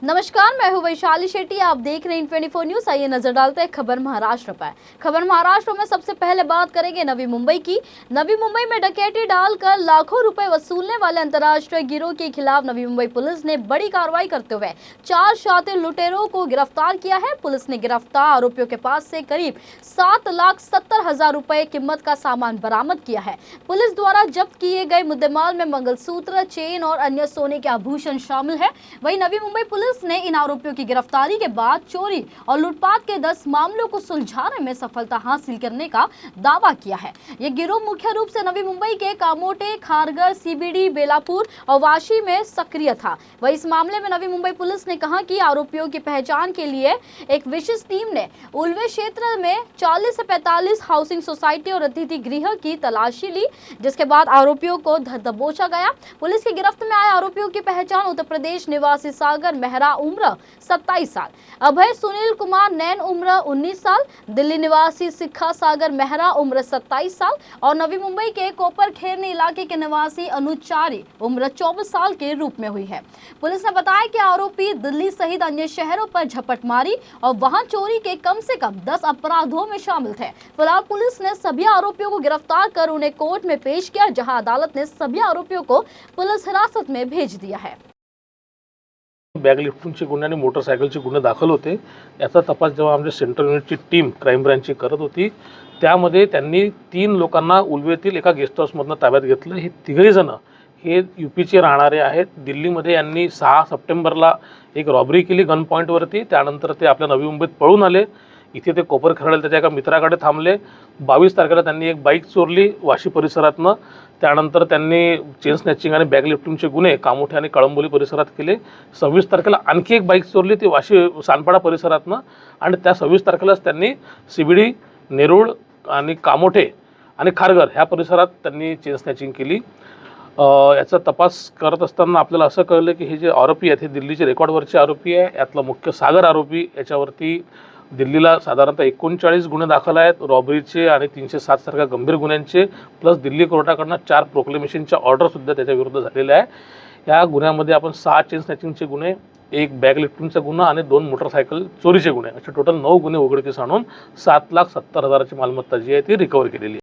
नमस्कार, मैं हूं वैशाली शेट्टी। आप देख रहे हैं 24 न्यूज। आइए नजर डालते हैं खबर महाराष्ट्र पर। खबर महाराष्ट्र में सबसे पहले बात करेंगे नवी मुंबई की। नवी मुंबई में डकैती डालकर लाखों रुपए वसूलने वाले अंतर्राष्ट्रीय गिरोह के खिलाफ नवी मुंबई पुलिस ने बड़ी कार्रवाई करते हुए 4 शातिर लुटेरों को गिरफ्तार किया है। पुलिस ने गिरफ्तार आरोपियों के पास से करीब 7,70,000 रुपए कीमत का सामान बरामद किया है। पुलिस द्वारा जब्त किए गए मुद्देमाल में मंगलसूत्र, चेन और अन्य सोने के आभूषण शामिल है। वहीं नवी मुंबई पुलिस ने इन आरोपियों की गिरफ्तारी के बाद चोरी और लूटपाट के 10 मामलों को सुलझाने में सफलता हासिल करने का दावा किया है। ये गिरोह मुख्य रूप से नवी मुंबई के कामोटे, खारघर, सीबीडी, बेलापुर और वाशी में सक्रिय था। वहीं इस मामले में नवी मुंबई पुलिस ने कहा कि आरोपियों की पहचान के लिए एक विशेष टीम ने उल्वे क्षेत्र में 40 से 45 हाउसिंग सोसाइटी और अतिथि गृह की तलाशी ली, जिसके बाद आरोपियों को दबोचा गया। पुलिस की गिरफ्त में आए आरोपियों की पहचान उत्तर प्रदेश निवासी सागर मेहरा उम्र 27 साल, अभय सुनील कुमार नैन उम्र 19 साल, दिल्ली निवासी सिक्खा सागर मेहरा उम्र 27 साल और नवी मुंबई के कोपर खेरनी इलाके के निवासी अनुचारी उम्र 24 साल के रूप में हुई है। पुलिस ने बताया कि आरोपी दिल्ली सहित अन्य शहरों पर झपट मारी और वहां चोरी के कम से कम 10 अपराधों में शामिल थे। फिलहाल पुलिस ने सभी आरोपियों को गिरफ्तार कर उन्हें कोर्ट में पेश किया, जहां अदालत ने सभी आरोपियों को पुलिस हिरासत में भेज दिया है। बॅग लिफ्टिंगचे गुन्हे आणि मोटरसायकलचे गुन्हे दाखल होते। याचा तपास जेव्हा आमच्या सेंट्रल युनिटची टीम क्राईम ब्रांचची करत होती, त्यामध्ये त्यांनी 3 लोकांना उल्वेतील एका गेस्ट हाऊसमधून ताब्यात घेतलं। हे तिघही जण हे यूपीचे राहणारे आहेत। दिल्लीमध्ये यांनी 6 सप्टेंबरला एक रॉबरी केली गन पॉईंटवरती। त्यानंतर ते आपल्या नवी मुंबईत पळून आले। इथे ते कोपर खरडेल त्याच्या एका मित्राकडे थांबले। 22 तारखेला त्यांनी एक बाईक चोरली वाशी परिसरातनं। त्यानंतर त्यांनी चेन स्नॅचिंग आणि बॅग लिफ्टिंगचे गुन्हे कामोठे आणि कळंबोली परिसरात केले। 26 तारखेला आणखी एक बाईक चोरली ती वाशी सानपाडा परिसरातनं आणि त्या 26 तारखेलाच त्यांनी सीबीडी, नेरूळ आणि कामोठे आणि खारघर ह्या परिसरात त्यांनी चेन स्नॅचिंग केली। याचा तपास करत असताना आपल्याला असं कळलं की हे जे आरोपी आहेत हे दिल्लीचे रेकॉर्डवरचे आरोपी आहे। यातला मुख्य सागर आरोपी याच्यावरती दिल्लीला साधारणतः 39 गुन्हे दाखल आहेत रॉबरीचे आणि 307 सारख्या गंभीर गुन्ह्यांचे, प्लस दिल्ली कोर्टाकडून 4 प्रोक्लेमेशनच्या ऑर्डरसुद्धा त्याच्या विरुद्ध झालेल्या आहे। या गुन्ह्यामध्ये आपण 6 चेन स्नॅचिंगचे गुन्हे, एक बॅग लिफ्टिंगचा गुन्हा आणि 2 मोटरसायकल चोरीचे गुन्हे असे टोटल 9 गुन्हे उघडकीस आणून 7,70,000ची मालमत्ता जी आहे ती रिकव्हर केलेली आहे।